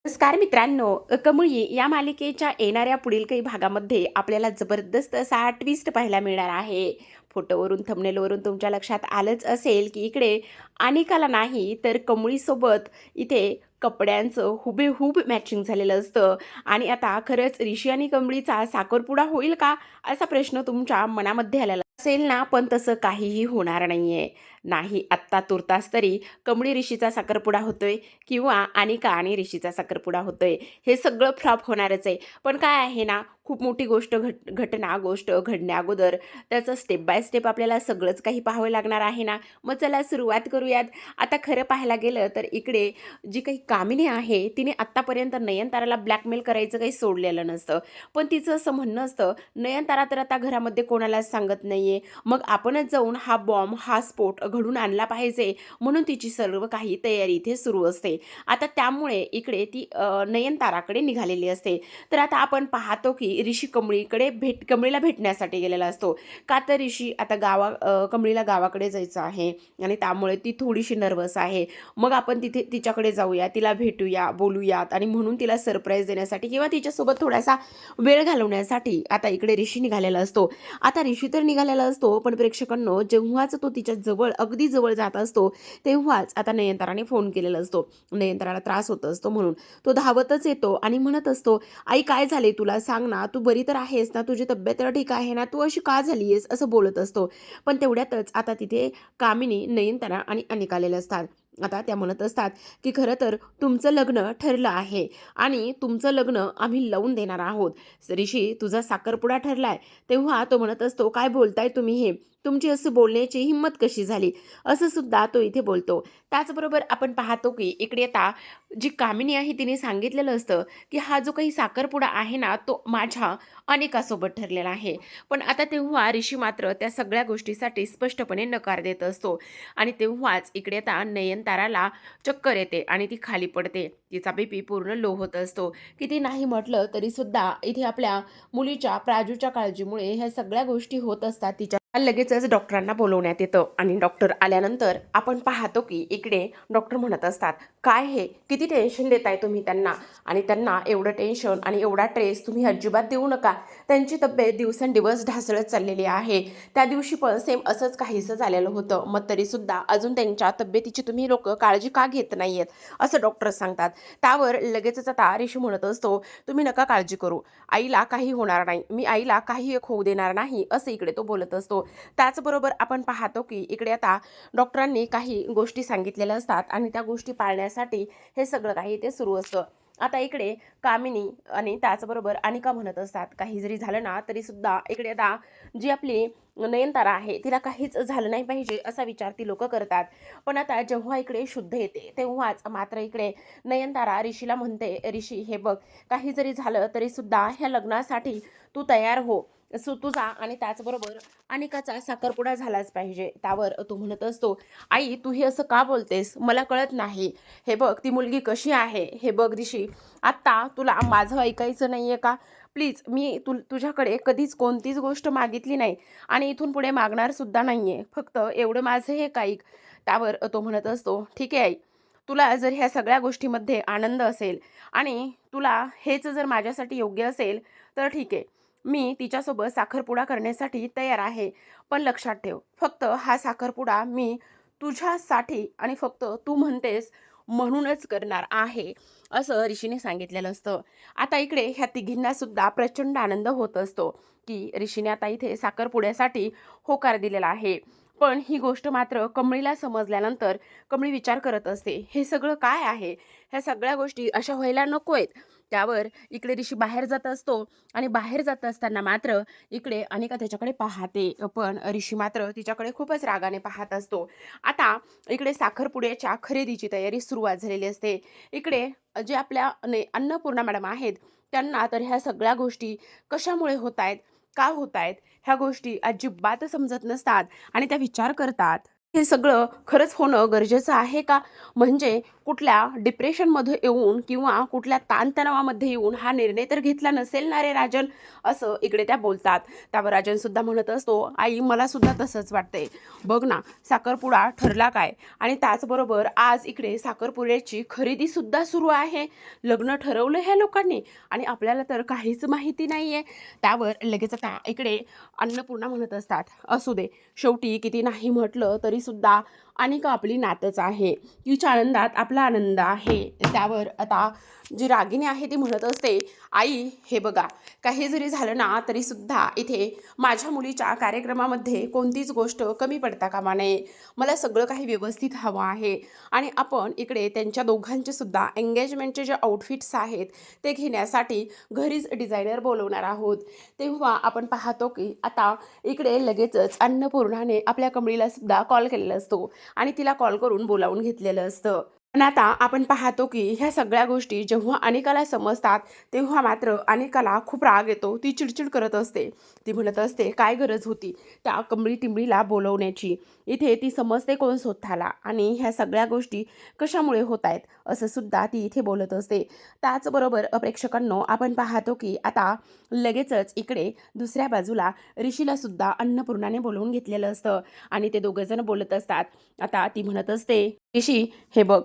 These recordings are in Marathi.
नमस्कार मित्रांनो, कमळी या मालिकेच्या येणाऱ्या पुढील काही भागामध्ये आपल्याला जबरदस्त असा ट्विस्ट पाहायला मिळणार आहे. फोटोवरून थंबनेलवरून तुमच्या लक्षात आलंच असेल की इकडे अनिकाला नाही तर कमळीसोबत इथे कपड्यांचं हुबेहूब मॅचिंग झालेलं असतं. आणि आता खरंच ऋषी आणि कमळीचा साखरपुडा होईल का असा प्रश्न तुमच्या मनामध्ये आलेला असेल ना, पण तसं काहीही होणार नाहीये. नाही आत्ता तुर्तास तरी कमळी ऋषीचा साखरपुडा होतोय किंवा अनिका आणि ऋषीचा साखरपुडा होतोय, हे सगळं फ्लॉप होणारच आहे. पण काय आहे ना, खूप मोठी गोष्ट घटना गोष्ट घडण्या अगोदर त्याचं स्टेप बाय स्टेप आपल्याला सगळंच काही पाहावं लागणार आहे ना. मग चला सुरुवात करूयात. आता खरं पाहायला गेलं तर इकडे जी काही कामिनी आहे तिने आत्तापर्यंत नयनताराला ब्लॅकमेल करायचं काही सोडलेलं नसतं. पण तिचं असं म्हणणं असतं, नयनतारा तर आता घरामध्ये कोणालाच सांगत नाहीये, मग आपणच जाऊन हा बॉम्ब हा स्फोट घडून आणला पाहिजे, म्हणून तिची सर्व काही तयारी इथे सुरू असते. आता त्यामुळे इकडे ती नयनताराकडे निघालेली असते. तर आता आपण पाहतो की ऋषी कमळीला भेटण्यासाठी गेलेला असतो. का तर ऋषी आता कमळीला गावाकडे जायचं आहे आणि त्यामुळे ती थोडीशी नर्वस आहे. मग आपण तिथे तिच्याकडे जाऊया, तिला भेटूया, बोलूयात आणि म्हणून तिला सरप्राईज देण्यासाठी किंवा तिच्यासोबत थोडासा वेळ घालवण्यासाठी आता इकडे ऋषी निघालेला असतो. आता ऋषी तर निघालेला असतो, पण प्रेक्षकांनो जेव्हाच तो तिच्या जवळ अगदी जवळ जात असतो तेव्हाच आता नयनताराने फोन केलेला असतो. नयनताराला त्रास होत असतो म्हणून तो धावतच येतो आणि म्हणत असतो, आई काय झाले तुला, सांग ना, तू बरी तर आहेस ना, तुझी तब्येत तर ठीक आहे ना, तू अशी का झाली आहेस, असं बोलत असतो. पण तेवढ्यातच आता तिथे कामिनी, नयनतारा आणि अनिका आलेले असतात. आता त्या म्हणत असतात की खरं तर तुमचं लग्न ठरलं आहे आणि तुमचं लग्न आम्ही लावून देणार आहोत. ऋषी तुझा साखरपुडा ठरलाय. तेव्हा तो म्हणत असतो, काय बोलताय तुम्ही हे, तुमची असं बोलण्याची हिंमत कशी झाली, असं सुद्धा तो इथे बोलतो. त्याचबरोबर आपण पाहतो की इकडे आता जी कामिनी आहे तिने सांगितलेलं असतं की हा जो काही साखरपुडा आहे ना, तो माझ्या अनिकासोबत ठरलेला आहे. पण आता तेव्हा ऋषी मात्र त्या सगळ्या गोष्टीसाठी स्पष्टपणे नकार देत असतो. आणि तेव्हाच इकडे आता नयनताराला चक्कर येते आणि ती खाली पडते. तिचा बीपी पूर्ण लो होत असतो. किती नाही म्हटलं तरी सुद्धा इथे आपल्या मुलीच्या प्राजूच्या काळजीमुळे ह्या सगळ्या गोष्टी होत असतात. तिच्या लगेचच डॉक्टरांना बोलवण्यात येतं आणि डॉक्टर आल्यानंतर आपण पाहतो की इकडे डॉक्टर म्हणत असतात, काय हे किती टेन्शन देताय तुम्ही त्यांना, आणि त्यांना एवढं टेन्शन आणि एवढा ट्रेस तुम्ही अजिबात देऊ नका. त्यांची तब्येत दिवसेंदिवस ढासळत चाललेली आहे. त्या दिवशी पण सेम असंच काहीसं झालेलं होतं, मग तरीसुद्धा अजून त्यांच्या तब्येतीची तुम्ही लोक काळजी का घेत नाहीयेत, असं डॉक्टर सांगतात. त्यावर लगेचच आता ऋषी म्हणत असतो, तुम्ही नका काळजी करू, आईला काही होणार नाही, मी आईला काही एक होऊ देणार नाही, असं इकडे तो बोलत असतो. त्याचबरोबर आपण पाहतो की इकडे आता डॉक्टरांनी काही गोष्टी सांगितलेल्या असतात आणि त्या गोष्टी पाळण्यासाठी हे सगळं काही ते सुरू असतं. आता इकडे कामिनी आणि त्याचबरोबर अनिका म्हणत असतात, काही जरी झालं ना तरी सुद्धा इकडे आता जी आपली नयनतारा आहे तिला काहीच झालं नाही पाहिजे असा विचार ती लोक करतात. पण आता जेव्हा इकडे शुद्ध येते तेव्हाच मात्र इकडे नयनतारा ऋषीला म्हणते, ऋषी हे बघ, काही जरी झालं तरी सुद्धा ह्या लग्नासाठी तू तयार हो, तुझा आणि त्याचबरोबर अनिकाचा साखरपुडा झालाच पाहिजे. त्यावर तो म्हणत असतो, आई तू हे असं का बोलतेस, मला कळत नाही. हे बघ ती मुलगी कशी आहे, हे बघ ऋषी, आत्ता तुला माझं ऐकायचं नाहीये का, प्लीज, मी तुझ्याकडे कधीच कोणतीच गोष्ट मागितली नाही आणि इथून पुढे मागणार सुद्धा नाहीये, फक्त एवढं माझं हे ऐक. त्यावर तो म्हणत असतो, ठीक आहे आई, तुला जर ह्या सगळ्या गोष्टीमध्ये आनंद असेल आणि तुला हेच जर माझ्यासाठी योग्य असेल तर ठीक आहे, मी तिच्यासोबत साखरपुडा करण्यासाठी तयार आहे. पण लक्षात ठेव, फक्त हा साखरपुडा मी तुझ्यासाठी आणि फक्त तू म्हणतेस म्हणूनच करणार आहे, असं ऋषीने सांगितलेलं असतं. आता इकडे ह्या तिघींना सुद्धा प्रचंड आनंद होत असतो की ऋषीने आता इथे साखरपुड्यासाठी होकार दिलेला आहे. पण ही गोष्ट मात्र कमळीला समजल्यानंतर कमळी विचार करत असते, हे सगळं काय आहे, ह्या सगळ्या गोष्टी अशा व्हायला नको आहेत. त्यावर इकडे ऋषी बाहेर जात असतो आणि बाहेर जात असताना मात्र इकडे अनिका त्याच्याकडे पाहते, पण ऋषी मात्र तिच्याकडे खूपच रागाने पाहत असतो. आता इकडे साखरपुड्याच्या खरेदीची तयारी सुरुवात झालेली असते. इकडे जे आपल्या अन्नपूर्णा मॅडम आहेत त्यांना तर ह्या सगळ्या गोष्टी कशामुळे होत आहेत, का होत आहेत, ह्या गोष्टी अजिबात समजत नसतात आणि त्या विचार करतात हे सगळं खरंच होणं गरजेचं आहे का? म्हणजे कुठल्या डिप्रेशनमध्ये येऊन किंवा कुठल्या ताणतणावामध्ये येऊन हा निर्णय तर घेतला नसेल ना रे राजन, असं इकडे त्या बोलतात. त्यावर राजनसुद्धा म्हणत असतो, आई मलासुद्धा तसंच वाटतंय. बघ ना, साखरपुडा ठरला काय आणि त्याचबरोबर आज इकडे साखरपुड्याची खरेदीसुद्धा सुरू आहे. लग्न ठरवलं ह्या लोकांनी आणि आपल्याला तर काहीच माहिती नाही आहे. त्यावर लगेच आता इकडे अन्नपूर्णा म्हणत असतात, असू दे, शेवटी किती नाही म्हटलं तरीसुद्धा अनिका आपली नातच आहे. तिच्या आनंदात आपला आनंद आहे. त्यावर आता जी रागिणी आहे ती म्हणत असते, आई हे बघा, काही जरी झालं ना तरीसुद्धा इथे माझ्या मुलीच्या कार्यक्रमामध्ये कोणतीच गोष्ट कमी पडता कामा नये. मला सगळं काही व्यवस्थित हवं आहे आणि आपण इकडे त्यांच्या दोघांचे सुद्धा एंगेजमेंटचे जे आउटफिट्स आहेत ते घेण्यासाठी घरीच डिझायनर बोलवणार आहोत. तेव्हा आपण पाहतो की आता इकडे लगेचच अन्नपूर्णाने आपल्या कमळीला सुद्धा कॉल केलेला असतो आणि तिला कॉल करून बोलावून घेतलेलं असतं. पण आता आपण पाहतो की ह्या सगळ्या गोष्टी जेव्हा अनिकाला समजतात तेव्हा मात्र अनिकाला खूप राग येतो. ती चिडचिड करत असते. ती म्हणत असते, काय गरज होती त्या कमळी टिंबळीला बोलवण्याची? इथे ती समजते कोण स्वतःला आणि ह्या सगळ्या गोष्टी कशामुळे होत आहेत असं सुद्धा ती इथे बोलत असते. त्याचबरोबर प्रेक्षकांनो, आपण पाहतो की आता लगेचच इकडे दुसऱ्या बाजूला ऋषीला सुद्धा अन्नपूर्णाने बोलवून घेतलेलं असतं आणि ते दोघंजण बोलत असतात. आता ती म्हणत असते, ऋषी हे बघ,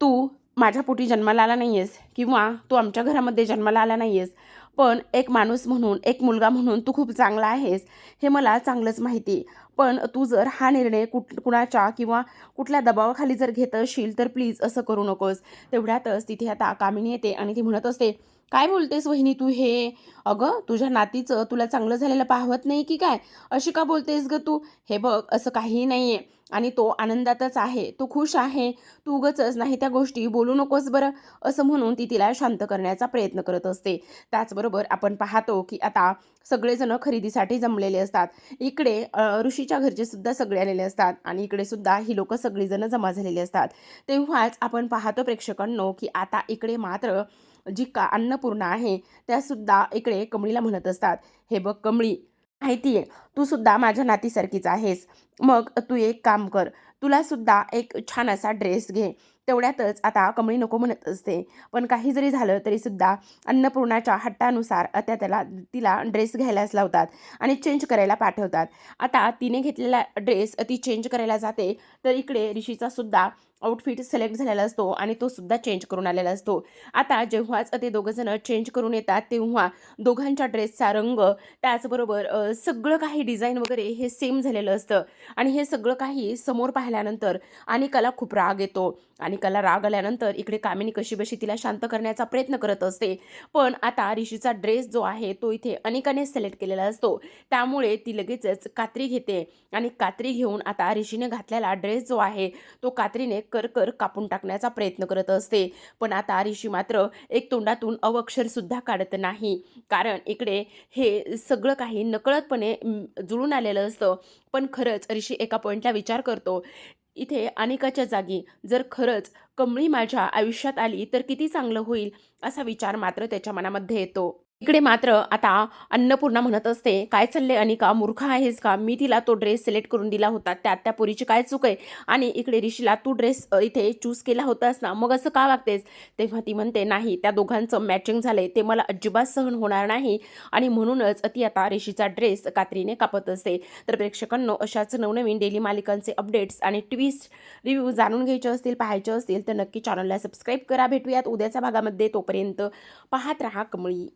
तू माझ्या पोटी जन्माला आला नाही आहेस किंवा तू आमच्या घरामध्ये जन्माला आला नाही आहेस, पण एक माणूस म्हणून, एक मुलगा म्हणून तू खूप चांगला आहेस हे मला चांगलंच माहिती आहे. पण तू जर हा निर्णय कुणाच्या किंवा कुठल्या दबावाखाली जर घेत असशील तर प्लीज असं करू नकोस. तेवढ्यातच तिथे आता कामिनी येते आणि ती म्हणत असते, काय बोलतेस वहिनी तू हे? अगं तुझ्या नातीचं तुला चांगलं झालेलं पाहवत नाही की काय? अशी का बोलतेस गं तू? हे बघ, असं काहीही नाही आहे आणि तो आनंदातच आहे, तो खुश आहे. तू उगाचच नाही त्या गोष्टी बोलू नकोस बरं, असं म्हणून ती तिला शांत करण्याचा प्रयत्न करत असते. त्याचबरोबर आपण पाहतो की आता सगळेजण खरेदीसाठी जमलेले असतात. इकडे ऋषीच्या घरचे सुद्धा सगळे आलेले असतात आणि इकडे सुद्धा ही लोकं सगळीजण जमा झालेली असतात. तेव्हाच आपण पाहतो प्रेक्षकांनो की आता इकडे मात्र जी अन्नपूर्णा आहे त्यासुद्धा इकडे कमळीला म्हणत असतात, हे बघ कमळी, माहिती आहे तू सुद्धा माझ्या नातीसारखीच आहेस. मग तू एक काम कर, तुला सुद्धा एक छान असा ड्रेस घे. तेवढ्यातच आता कमळी नको म्हणत असते, पण काही जरी झालं तरीसुद्धा अन्नपूर्णाच्या हट्टानुसार त्या तिला ड्रेस घ्यायलाच लावतात आणि चेंज करायला पाठवतात. आता तिने घेतलेला ड्रेस ती चेंज करायला जाते तर इकडे ऋषीचा सुद्धा आउटफिट सिलेक्ट झालेला असतो आणि तो सुद्धा चेंज करून आलेला असतो. आता जेव्हाच ते दोघंजणं चेंज करून येतात तेव्हा दोघांच्या ड्रेसचा रंग, त्याचबरोबर सगळं काही डिझाईन वगैरे हे सेम झालेलं असतं आणि हे सगळं काही समोर पाहिल्यानंतर अनिकाला खूप राग येतो. अनिकाला राग आल्यानंतर इकडे कामिनी कशीबशी तिला शांत करण्याचा प्रयत्न करत असते. पण आता ऋषीचा ड्रेस जो आहे तो इथे अनिकाने सिलेक्ट केलेला असतो. त्यामुळे ती लगेचच कात्री घेते आणि कात्री घेऊन आता ऋषीने घातलेला ड्रेस जो आहे तो कात्रीने कर कापून टाकण्याचा प्रयत्न करत असते. पण आता ऋषी मात्र एक तोंडातून अवक्षरसुद्धा काढत नाही. कारण इकडे हे सगळं काही नकळतपणे जुळून आलेलं असतं. पण खरंच ऋषी एका पॉईंटला विचार करतो, इथे अनिकाच्या जागी जर खरंच कमळी माझ्या आयुष्यात आली तर किती चांगलं होईल, असा विचार मात्र त्याच्या मनामध्ये येतो. इकडे मात्र आता अन्नपूर्णा म्हणत असते, काय चालले अनिका, मूर्ख आहेस का? मी तिला तो ड्रेस सिलेक्ट करून दिला होता, त्यात त्या पोरीची काय चूक आहे? आणि इकडे ऋषीला तू ड्रेस इथे चूज केला होतास ना, मग असं का वागतेस? तेव्हा ती म्हणते, नाही, त्या दोघांचं मॅचिंग झालंय ते मला अजिबात सहन होणार नाही आणि म्हणूनच ती आता ऋषीचा ड्रेस कात्रीने कापत असते. तर प्रेक्षकांनो, अशाच नवनवीन डेली मालिकांचे अपडेट्स आणि ट्विस्ट रिव्ह्यू जाणून घ्यायचे असतील, पाहायचे असतील तर नक्की चॅनलला सबस्क्राईब करा. भेटूयात उद्याच्या भागामध्ये. तोपर्यंत पाहत रहा कमळी.